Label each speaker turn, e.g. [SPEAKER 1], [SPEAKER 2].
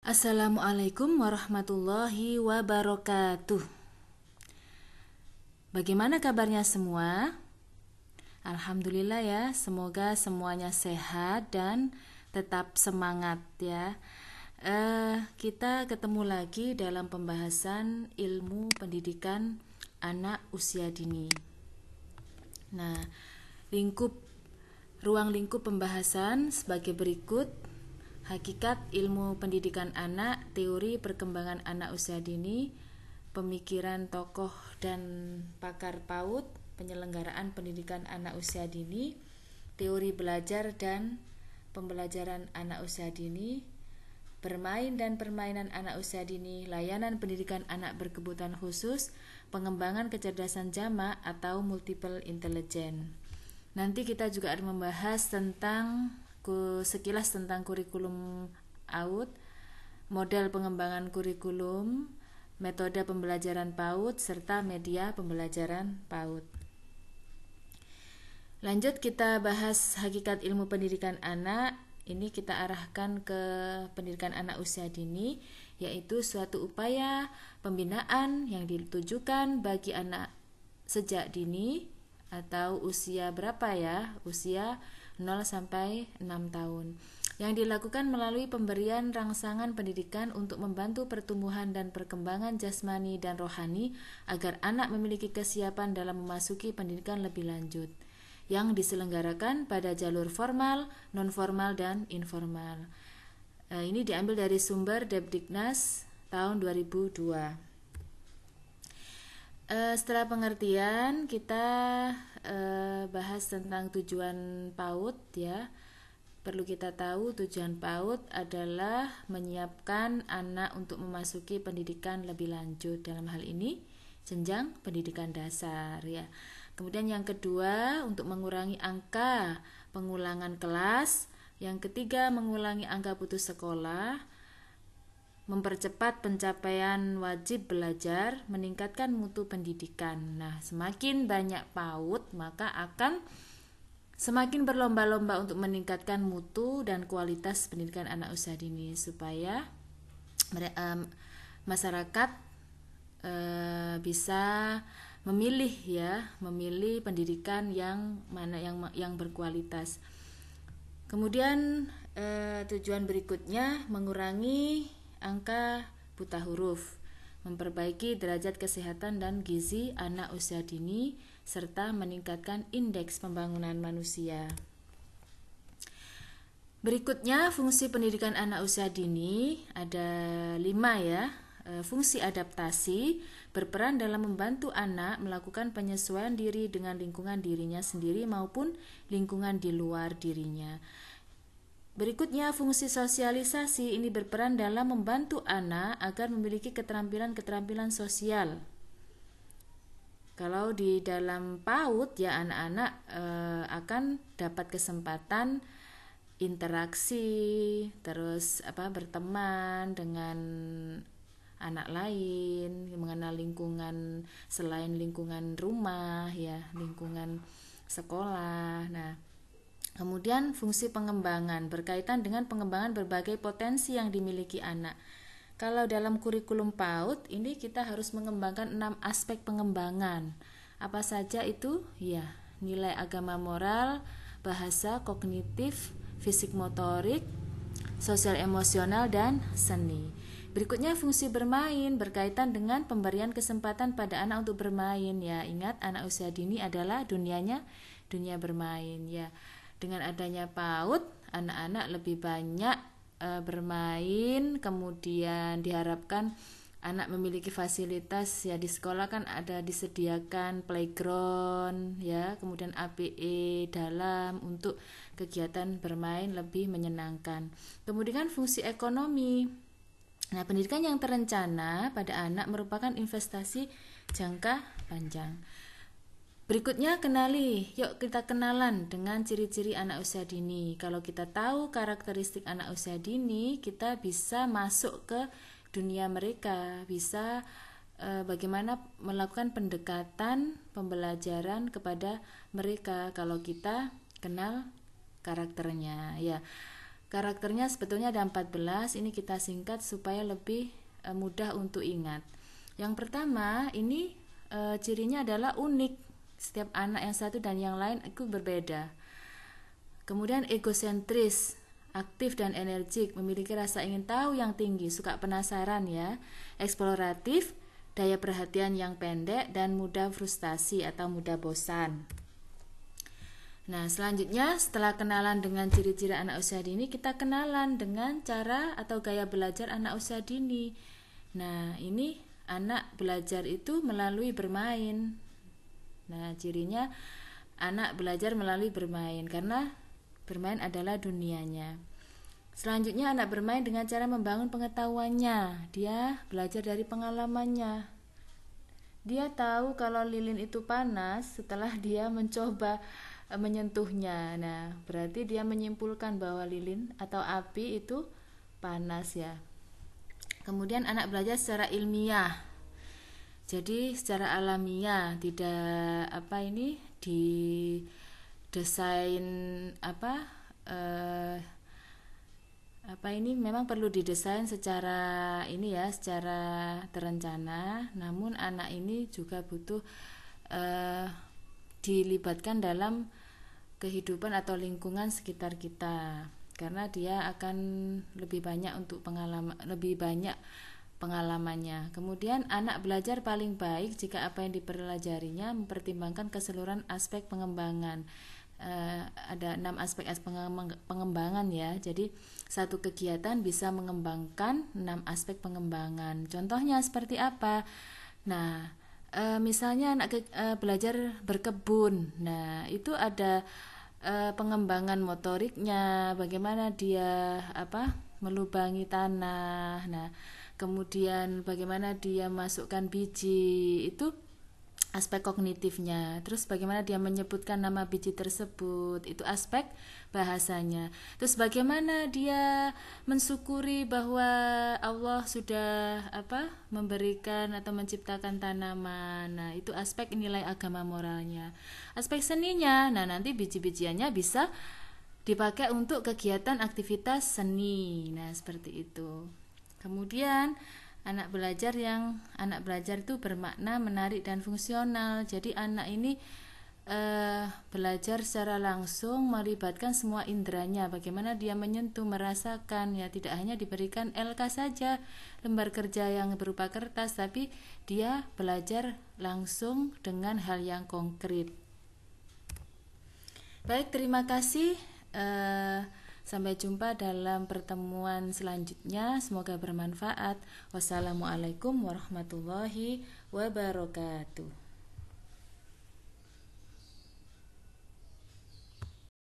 [SPEAKER 1] Assalamualaikum warahmatullahi wabarakatuh. Bagaimana kabarnya semua? Alhamdulillah ya, semoga semuanya sehat dan tetap semangat ya. Kita ketemu lagi dalam pembahasan ilmu pendidikan anak usia dini. Nah, ruang lingkup pembahasan sebagai berikut. Hakikat ilmu pendidikan anak, teori perkembangan anak usia dini, pemikiran tokoh dan pakar PAUD, penyelenggaraan pendidikan anak usia dini, teori belajar dan pembelajaran anak usia dini, bermain dan permainan anak usia dini, layanan pendidikan anak berkebutuhan khusus, pengembangan kecerdasan jamak atau multiple intelligence. Nanti kita juga akan membahas sekilas tentang kurikulum AUD, model pengembangan kurikulum, metode pembelajaran PAUD, serta media pembelajaran PAUD. Lanjut kita bahas hakikat ilmu pendidikan anak. Ini kita arahkan ke pendidikan anak usia dini, yaitu suatu upaya pembinaan yang ditujukan bagi anak sejak dini atau usia berapa ya? Usia 0 sampai 6 tahun. Yang dilakukan melalui pemberian rangsangan pendidikan untuk membantu pertumbuhan dan perkembangan jasmani dan rohani agar anak memiliki kesiapan dalam memasuki pendidikan lebih lanjut yang diselenggarakan pada jalur formal, non-formal, dan informal. Ini diambil dari sumber Depdiknas tahun 2002. Setelah pengertian, kita bahas tentang tujuan PAUD ya. Perlu kita tahu tujuan PAUD adalah menyiapkan anak untuk memasuki pendidikan lebih lanjut, dalam hal ini jenjang pendidikan dasar ya. Kemudian yang kedua, untuk mengurangi angka pengulangan kelas. Yang ketiga, mengurangi angka putus sekolah, mempercepat pencapaian wajib belajar, meningkatkan mutu pendidikan. Nah, semakin banyak PAUD, maka akan semakin berlomba-lomba untuk meningkatkan mutu dan kualitas pendidikan anak usia dini supaya masyarakat bisa memilih pendidikan yang mana yang berkualitas. Kemudian tujuan berikutnya mengurangi angka buta huruf, memperbaiki derajat kesehatan dan gizi anak usia dini, serta meningkatkan indeks pembangunan manusia. Berikutnya, fungsi pendidikan anak usia dini ada 5 ya. Fungsi adaptasi berperan dalam membantu anak melakukan penyesuaian diri dengan lingkungan dirinya sendiri maupun lingkungan di luar dirinya. Berikutnya, fungsi sosialisasi ini berperan dalam membantu anak agar memiliki keterampilan-keterampilan sosial. Kalau di dalam PAUD ya, anak-anak akan dapat kesempatan interaksi, terus berteman dengan anak lain, mengenal lingkungan selain lingkungan rumah ya, lingkungan sekolah. Nah, kemudian fungsi pengembangan berkaitan dengan pengembangan berbagai potensi yang dimiliki anak. Kalau dalam kurikulum PAUD ini kita harus mengembangkan 6 aspek pengembangan. Apa saja itu? Ya, nilai agama moral, bahasa, kognitif, fisik motorik, sosial emosional, dan seni. Berikutnya fungsi bermain berkaitan dengan pemberian kesempatan pada anak untuk bermain ya. Ingat, anak usia dini adalah dunianya dunia bermain ya. Dengan adanya PAUD, anak-anak lebih banyak bermain, kemudian diharapkan anak memiliki fasilitas ya. Di sekolah kan ada disediakan playground ya, kemudian APE dalam untuk kegiatan bermain lebih menyenangkan. Kemudian fungsi ekonomi. Nah, pendidikan yang terencana pada anak merupakan investasi jangka panjang. Berikutnya yuk kita kenalan dengan ciri-ciri anak usia dini. Kalau kita tahu karakteristik anak usia dini, kita bisa masuk ke dunia mereka, bisa bagaimana melakukan pendekatan pembelajaran kepada mereka kalau kita kenal karakternya ya. Karakternya sebetulnya ada 14, ini kita singkat supaya lebih mudah untuk ingat. Yang pertama, ini cirinya adalah unik. Setiap anak yang satu dan yang lain itu berbeda. Kemudian egosentris, aktif dan energik, memiliki rasa ingin tahu yang tinggi, suka penasaran ya, eksploratif, daya perhatian yang pendek, dan mudah frustasi atau mudah bosan. Nah, selanjutnya setelah kenalan dengan ciri-ciri anak usia dini, kita kenalan dengan cara atau gaya belajar anak usia dini. Nah, ini anak belajar itu melalui bermain. Nah, cirinya anak belajar melalui bermain karena bermain adalah dunianya. Selanjutnya anak bermain dengan cara membangun pengetahuannya. Dia belajar dari pengalamannya. Dia tahu kalau lilin itu panas setelah dia mencoba menyentuhnya. Nah, berarti dia menyimpulkan bahwa lilin atau api itu panas ya. Kemudian anak belajar secara ilmiah. Jadi secara alamiah, tidak didesain memang perlu didesain secara secara terencana. Namun anak ini juga butuh dilibatkan dalam kehidupan atau lingkungan sekitar kita, karena dia akan lebih banyak pengalamannya. Kemudian anak belajar paling baik jika apa yang dipelajarinya mempertimbangkan keseluruhan aspek pengembangan. Ada 6 aspek pengembangan ya. Jadi satu kegiatan bisa mengembangkan 6 aspek pengembangan. Contohnya seperti apa? Nah, misalnya anak belajar berkebun. Nah, itu ada pengembangan motoriknya, bagaimana dia melubangi tanah. Nah, kemudian bagaimana dia masukkan biji, itu aspek kognitifnya. Terus bagaimana dia menyebutkan nama biji tersebut, itu aspek bahasanya. Terus bagaimana dia mensyukuri bahwa Allah sudah memberikan atau menciptakan tanaman. Nah, itu aspek nilai agama moralnya. Aspek seninya, nah nanti biji-bijiannya bisa dipakai untuk kegiatan aktivitas seni. Nah, seperti itu. Kemudian anak belajar itu bermakna menarik dan fungsional. Jadi anak ini belajar secara langsung melibatkan semua inderanya, bagaimana dia menyentuh, merasakan ya, tidak hanya diberikan LK saja, lembar kerja yang berupa kertas, tapi dia belajar langsung dengan hal yang konkret. Baik, terima kasih. Sampai jumpa dalam pertemuan selanjutnya. Semoga bermanfaat. Wassalamualaikum warahmatullahi wabarakatuh.